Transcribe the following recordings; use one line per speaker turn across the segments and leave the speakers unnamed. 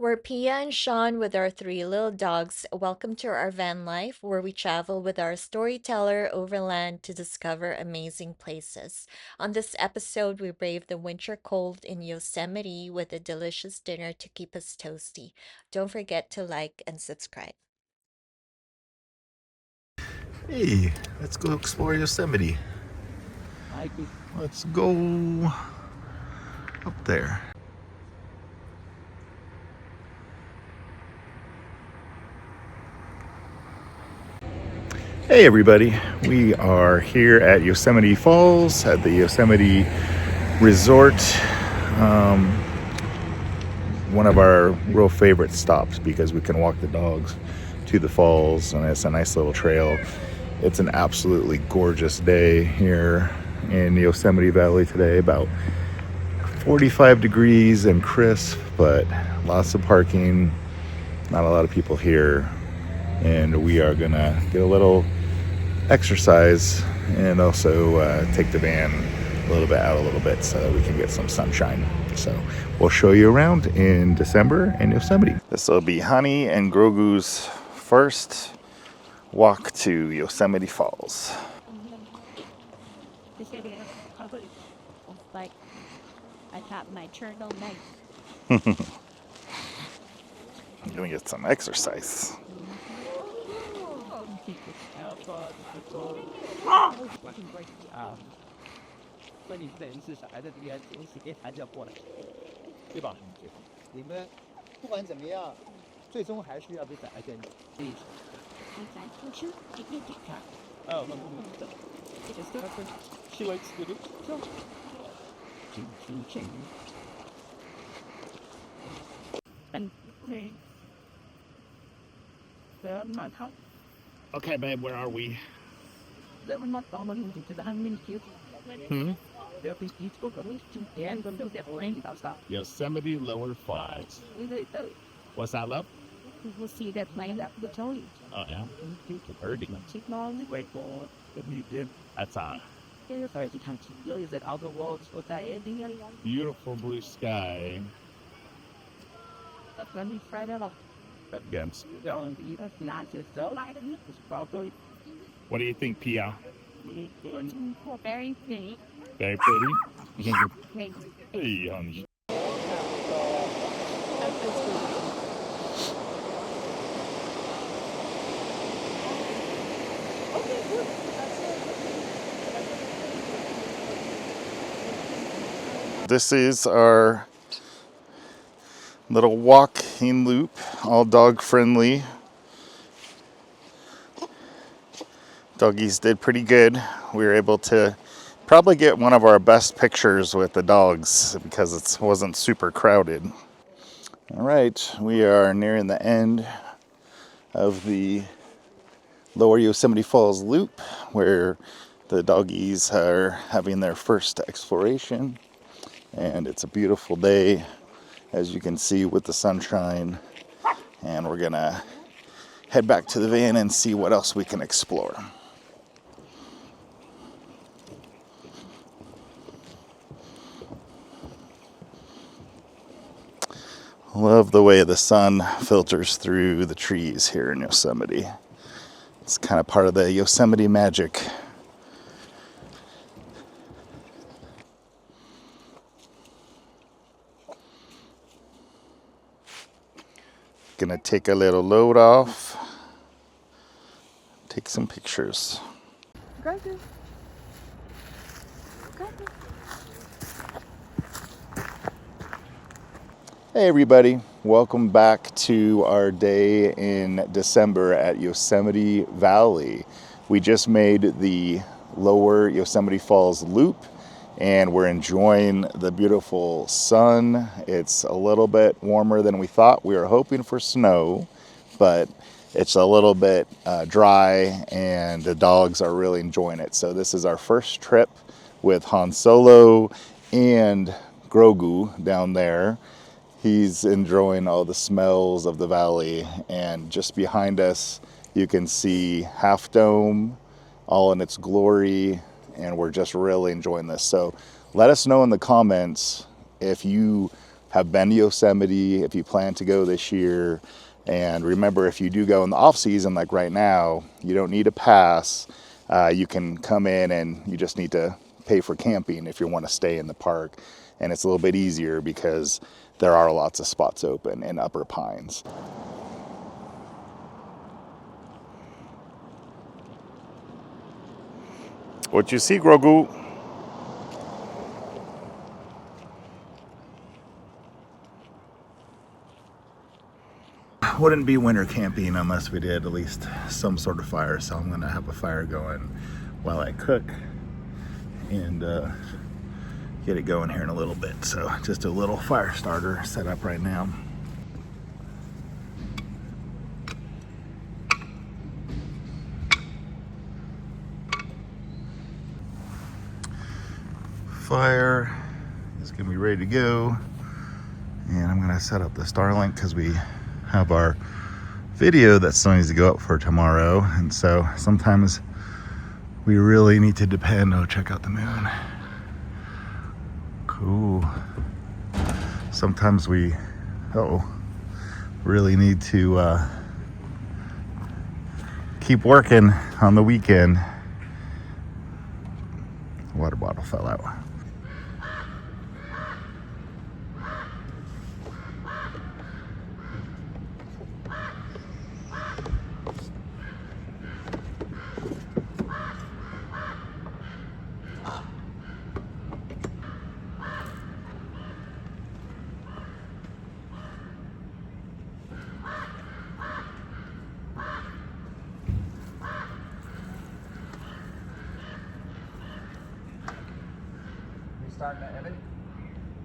We're Pia and Sean with our three little dogs. Welcome to our van life, where we travel with our storyteller overland to discover amazing places. On this episode, we brave the winter cold in Yosemite with a delicious dinner to keep us toasty. Don't forget to like and subscribe.
Hey, let's go explore Yosemite. Let's go up there. Hey everybody, we are here at Yosemite Falls at the Yosemite Resort. Um, one of our real favorite stops because we can walk the dogs to the falls and it's a nice little trail. It's an absolutely gorgeous day here in the Yosemite Valley today, about 45 degrees and crisp, but lots of parking, not a lot of people here, and we are gonna get a little exercise and also take the van a little bit out a little bit so that we can get some sunshine. So we'll show you around in December in Yosemite. This will be Honey and Grogu's first walk to Yosemite Falls.
Like I have my turtleneck.
I'm gonna get some exercise. Okay, babe, where are we? Hmm? Yosemite Lower Falls. What's that, love?
We'll see that plane up the Tony.
Oh, yeah? Birdie. That's
Is it all the world's for that Indian?
beautiful blue sky.
That's when we fried it up.
Against.
That's not just so like it. It's probably
What do you think, Pia?
very pretty.
Very pretty?
Great.
Hey, honey. This is our little walking loop, all dog friendly. Doggies did pretty good. We were able to probably get one of our best pictures with the dogs because it wasn't super crowded. All right, we are nearing the end of the Lower Yosemite Falls loop where the doggies are having their first exploration. And it's a beautiful day, as you can see, with the sunshine. And we're gonna head back to the van and see what else we can explore. Love the way the sun filters through the trees here in Yosemite. It's kind of part of the Yosemite magic. Gonna take a little load off, take some pictures.
Grogu.
Hey everybody, welcome back to our day in December at Yosemite Valley. We just made the Lower Yosemite Falls loop and we're enjoying the beautiful sun. It's a little bit warmer than we thought. We were hoping for snow, but it's a little bit dry and the dogs are really enjoying it. So this is our first trip with Han Solo and Grogu down there. He's enjoying all the smells of the valley, and just behind us you can see Half Dome all in its glory, and we're just really enjoying this. So let us know in the comments if you have been to Yosemite, if you plan to go this year. And remember, if you do go in the off season, like right now, you don't need a pass. You can come in and you just need to pay for camping if you want to stay in the park. And it's a little bit easier because there are lots of spots open in Upper Pines. What you see, Grogu? Wouldn't be winter camping unless we did at least some sort of fire, so I'm gonna have a fire going while I cook and get it going here in a little bit. So just a little fire starter set up right now. Fire is gonna be ready to go, and I'm gonna set up the Starlink because we have our video that still needs to go up for tomorrow, and so sometimes we really need to depend. Oh, check out the moon. Cool. Sometimes we really need to keep working on the weekend. Water bottle fell out.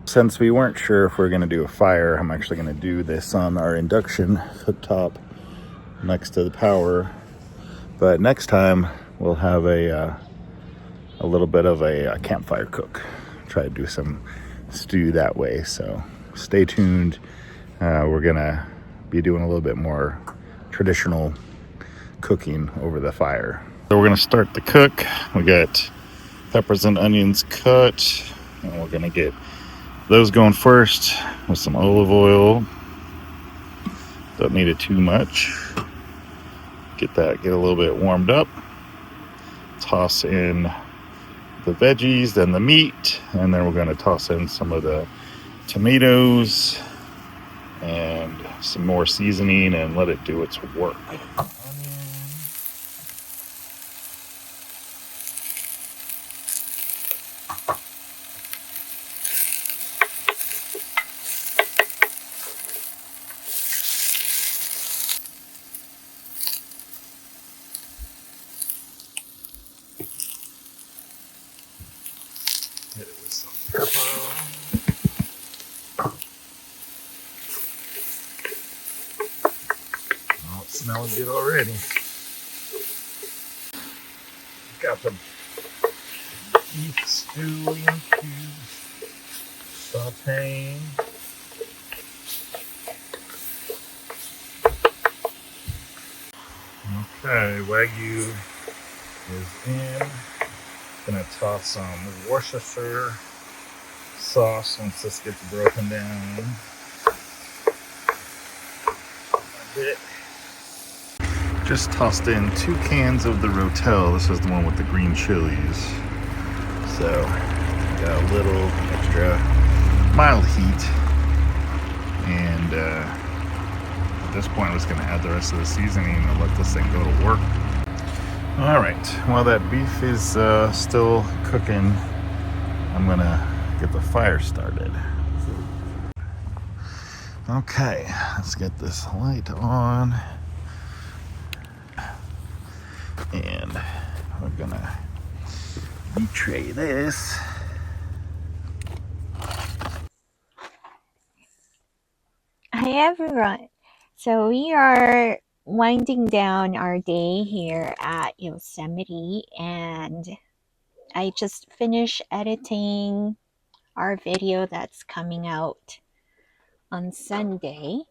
Since we weren't sure if we are going to do a fire, I'm actually going to do this on our induction cooktop next to the power. But next time we'll have a little bit of a campfire cook. Try to do some stew that way. So stay tuned. We're going to be doing a little bit more traditional cooking over the fire. So we're going to start the cook. We got peppers and onions cut, and we're going to get those going first with some olive oil. Don't need it too much. Get a little bit warmed up. Toss in the veggies, then the meat, and then we're going to toss in some of the tomatoes and some more seasoning and let it do its work. Hit it with some pepper. Oh, it's smelling good already. Got the beef stewing cubes, sauteing. Okay, Wagyu is in. Gonna toss some Worcestershire sauce once this gets broken down a bit. Just tossed in 2 cans of the Rotel. This is the one with the green chilies. So got a little extra mild heat, and at this point I'm just gonna add the rest of the seasoning and let this thing go to work. All right, while that beef is still cooking, I'm gonna get the fire started. Okay, let's get this light on. And we're gonna betray this.
Hi everyone. So we are winding down our day here at Yosemite, and I just finished editing our video that's coming out on Sunday,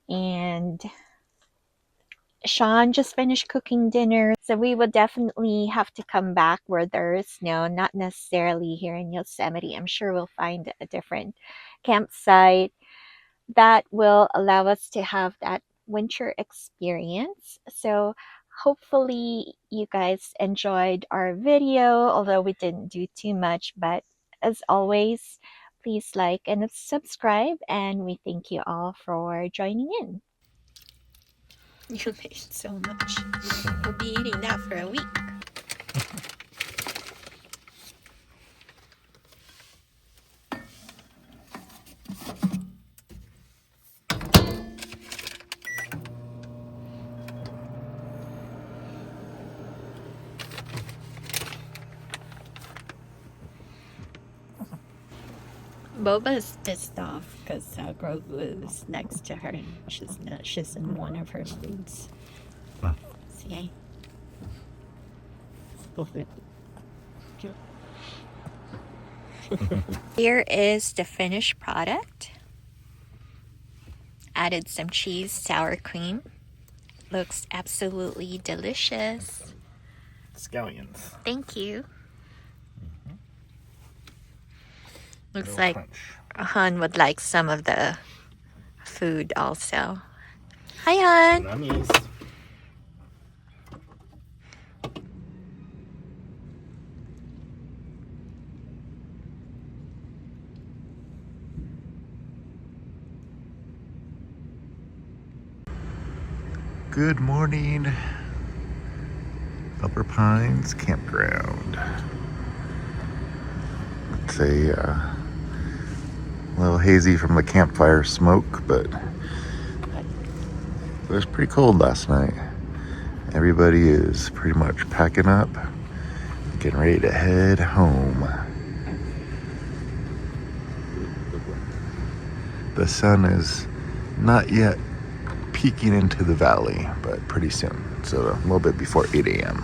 and Sean just finished cooking dinner, so we would definitely have to come back where there is snow, not necessarily here in Yosemite. I'm sure we'll find a different campsite that will allow us to have that winter experience. So hopefully you guys enjoyed our video, although we didn't do too much, but as always, please like and subscribe, and we thank you all for joining in.
You made so much. We'll be eating that for a week. Boba's pissed off because Grogu is next to her. She's in one of her foods.
Oh.
See? Here is the finished product. Added some cheese, sour cream. Looks absolutely delicious.
Scallions.
Thank you. Looks
Little
like
crunch.
Han would like some of the food also. Hi, Han.
Nummies. Good morning, Upper Pines Campground. It's a little hazy from the campfire smoke, but it was pretty cold last night. Everybody is pretty much packing up, getting ready to head home. The sun is not yet peeking into the valley, but pretty soon. So a little bit before 8 a.m.